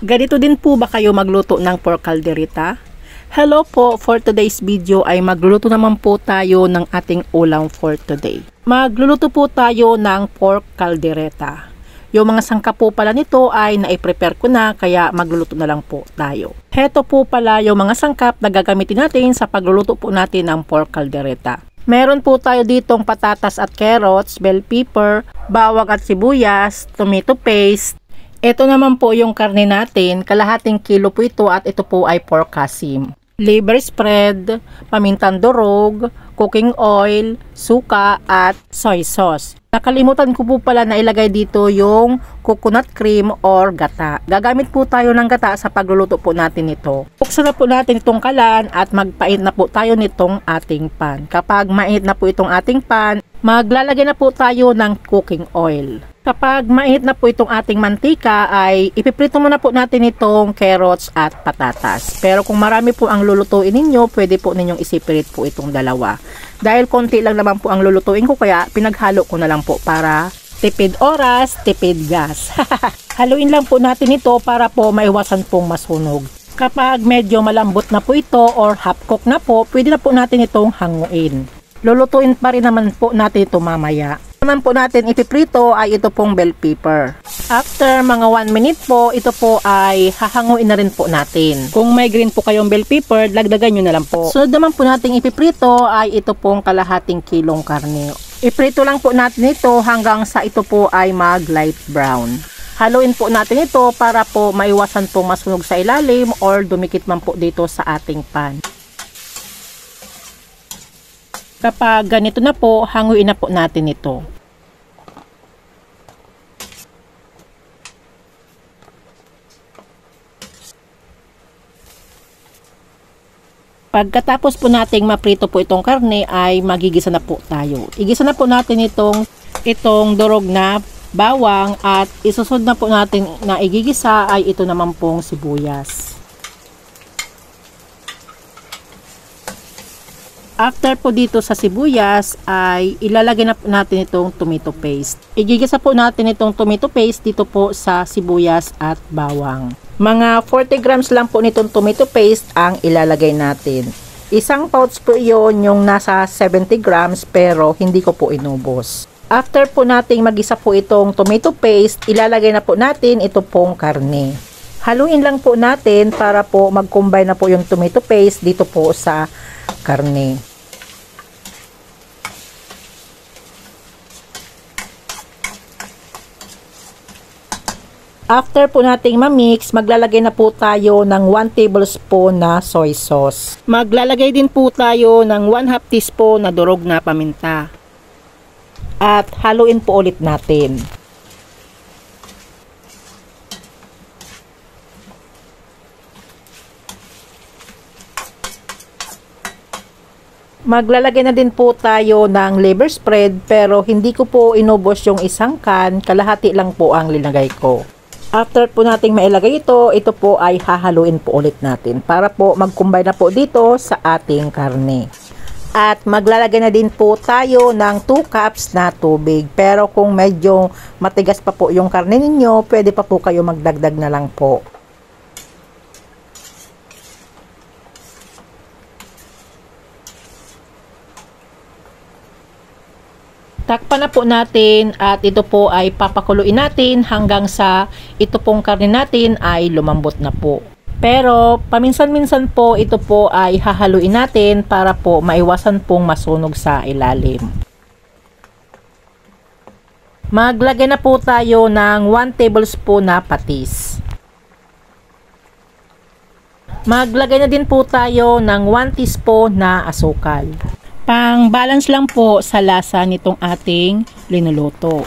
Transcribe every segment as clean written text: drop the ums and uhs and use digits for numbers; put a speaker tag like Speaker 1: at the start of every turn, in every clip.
Speaker 1: Ganito din po ba kayo magluto ng pork caldereta? Hello po, for today's video ay magluluto naman po tayo ng ating ulam for today. Magluluto po tayo ng pork caldereta. Yung mga sangkap po pala nito ay nai-prepare ko na, kaya magluluto na lang po tayo. Heto po pala yung mga sangkap na gagamitin natin sa pagluluto po natin ng pork caldereta. Meron po tayo ditong patatas at carrots, bell pepper, bawang at sibuyas, tomato paste. Ito naman po yung karne natin, kalahating kilo po ito at ito po ay pork kasim. Liver spread, pamintang durog, cooking oil, suka at soy sauce. Nakalimutan ko po pala na ilagay dito yung coconut cream or gata. Gagamit po tayo ng gata sa pagluluto po natin ito. Buksan na po natin itong kalan at magpainit na po tayo nitong ating pan. Kapag mainit na po itong ating pan, maglalagay na po tayo ng cooking oil. Kapag mainit na po itong ating mantika ay ipiprito muna po natin itong carrots at patatas. Pero kung marami po ang lulutuin ninyo, pwede po ninyong isipirit po itong dalawa. Dahil konti lang naman po ang lulutuin ko, kaya pinaghalo ko na lang po para tipid oras, tipid gas. Haluin lang po natin ito para po maiwasan pong masunog. Kapag medyo malambot na po ito or half cook na po, pwede na po natin itong hanguin. Lulutuin pa rin naman po natin ito mamaya. Naman po natin ipiprito ay ito pong bell pepper. After mga 1 minute po, ito po ay hahanguin na rin po natin. Kung may green po kayong bell pepper, dagdagan nyo na lang po. Sunod naman po natin ipiprito ay ito pong kalahating kilong karne. Iprito lang po natin ito hanggang sa ito po ay mag light brown. Haluin po natin ito para po maiwasan po masunog sa ilalim or dumikit man po dito sa ating pan. Kapag ganito na po, hanguin na po natin ito. Pagkatapos po nating maprito po itong karne ay magigisa na po tayo. Igisa na po natin itong durog na bawang at isusunod na po natin na igigisa ay ito naman pong sibuyas. After po dito sa sibuyas ay ilalagay na po natin itong tomato paste. Igigisa po natin itong tomato paste dito po sa sibuyas at bawang. Mga 40 grams lang po nitong tomato paste ang ilalagay natin. Isang pouch po yon yung nasa 70 grams pero hindi ko po inubos. After po nating magisa po itong tomato paste, ilalagay na po natin ito pong karne. Haluin lang po natin para po mag-combine na po yung tomato paste dito po sa karne. After po nating ma-mix, maglalagay na po tayo ng 1 tablespoon na soy sauce. Maglalagay din po tayo ng 1/2 teaspoon na durog na paminta. At haluin po ulit natin. Maglalagay na din po tayo ng liver spread pero hindi ko po inubos yung isang can, kalahati lang po ang linagay ko. After po nating mailagay ito po ay hahaluin po ulit natin para po mag-combine na po dito sa ating karne. At maglalagay na din po tayo ng 2 cups na tubig. Pero kung medyo matigas pa po yung karne ninyo, pwede pa po kayo magdagdag na lang po. Takpan na po natin at ito po ay papakuluin natin hanggang sa ito pong karne natin ay lumambot na po. Pero paminsan-minsan po ito po ay hahaluin natin para po maiwasan pong masunog sa ilalim. Maglagay na po tayo ng 1 tablespoon na patis. Maglagay na din po tayo ng 1 teaspoon na asukal. Pang balance lang po sa lasa nitong ating linuluto.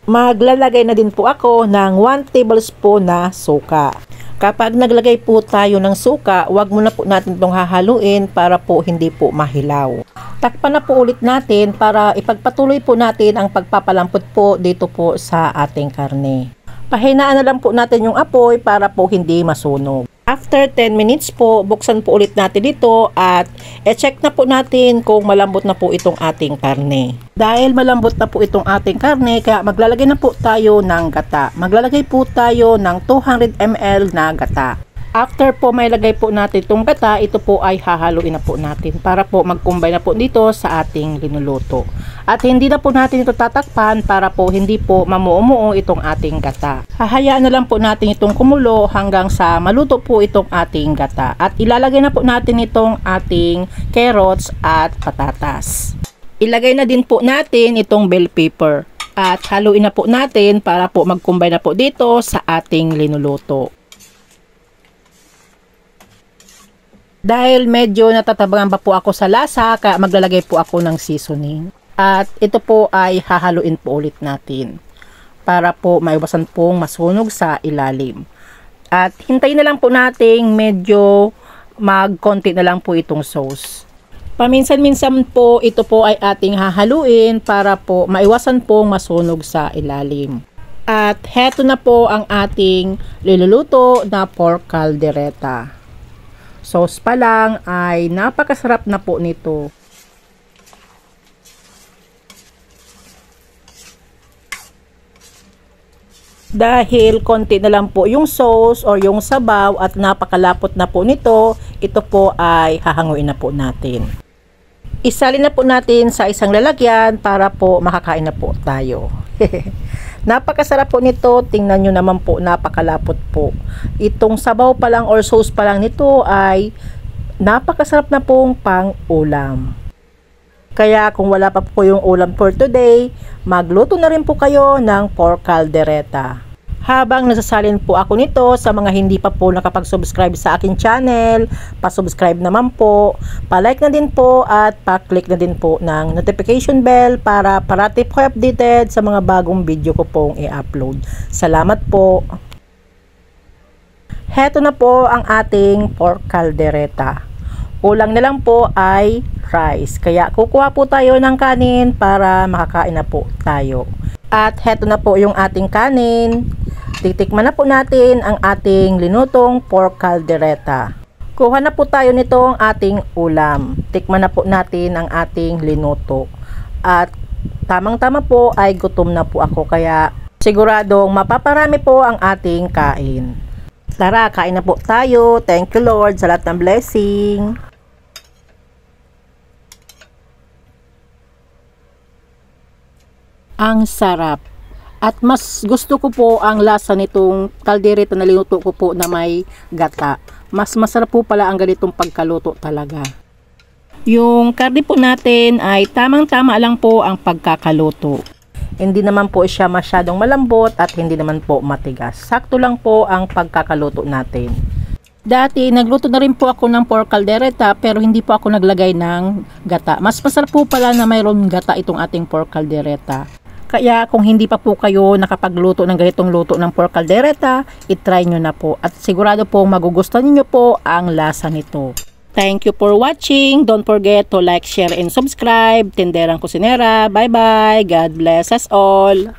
Speaker 1: Maglalagay na din po ako ng 1 tablespoon na suka. Kapag naglagay po tayo ng suka, wag muna po natin itong hahaluin para po hindi po mahilaw. Takpan na po ulit natin para ipagpatuloy po natin ang pagpapalampot po dito po sa ating karne. Pahinaan na lang po natin yung apoy para po hindi masunog. After 10 minutes po, buksan po ulit natin ito at e-check na po natin kung malambot na po itong ating karne. Dahil malambot na po itong ating karne, kaya maglalagay na po tayo ng gata. Maglalagay po tayo ng 200 ml na gata. After po may lagay po natin itong gata, ito po ay hahaluin na po natin para po mag-combine na po dito sa ating linuluto. At hindi na po natin ito tatakpan para po hindi po mamuumuo itong ating gata. Hahayaan na lang po natin itong kumulo hanggang sa maluto po itong ating gata. At ilalagay na po natin itong ating carrots at patatas. Ilagay na din po natin itong bell pepper. At haluin na po natin para po mag-combine na po dito sa ating linuluto. Dahil medyo natatabangan pa po ako sa lasa, kaya maglalagay po ako ng seasoning. At ito po ay hahaluin po ulit natin para po maiwasan pong masunog sa ilalim. At hintayin na lang po nating medyo magkonti na lang po itong sauce. Paminsan-minsan po ito po ay ating hahaluin para po maiwasan pong masunog sa ilalim. At heto na po ang ating niluluto na pork caldereta. Sauce pa lang ay napakasarap na po nito. Dahil konti na lang po yung sauce or yung sabaw at napakalapot na po nito, ito po ay hahanguin na po natin. Isalin na po natin sa isang lalagyan para po makakain na po tayo. Napakasarap po nito, tingnan nyo naman po, napakalapot po. Itong sabaw pa lang or sauce pa lang nito ay napakasarap na pong pang-ulam. Kaya kung wala pa po yung ulam for today, magluto na rin po kayo ng pork caldereta. Habang nasasalin po ako nito sa mga hindi pa po nakapag-subscribe sa akin channel, pa-subscribe naman po, pa-like na din po at pa-click na din po ng notification bell para parati po updated sa mga bagong video ko pong i-upload. Salamat po! Heto na po ang ating pork caldereta. Kulang na lang po ay rice. Kaya kukuha po tayo ng kanin para makakain na po tayo. At heto na po yung ating kanin. Titikman na po natin ang ating linutong pork caldereta. Kuha na po tayo nitong ating ulam. Tikman na po natin ang ating linuto. At tamang-tama po ay gutom na po ako, kaya siguradong mapaparami po ang ating kain. Tara, kain na po tayo. Thank you Lord sa lahat ng blessing. Ang sarap. At mas gusto ko po ang lasa nitong caldereta na linuto ko po na may gata. Mas masarap po pala ang ganitong pagkaluto talaga. Yung karne po natin ay tamang-tama lang po ang pagkakaluto. Hindi naman po siya masyadong malambot at hindi naman po matigas. Sakto lang po ang pagkakaluto natin. Dati nagluto na rin po ako ng pork caldereta pero hindi po ako naglagay ng gata. Mas masarap po pala na mayroon gata itong ating pork caldereta. Kaya kung hindi pa po kayo nakapagluto ng ganitong luto ng pork caldereta, itry nyo na po. At sigurado po magugustuhan niyo po ang lasa nito. Thank you for watching. Don't forget to like, share, and subscribe. Tenderang Kusinera. Bye-bye. God bless us all.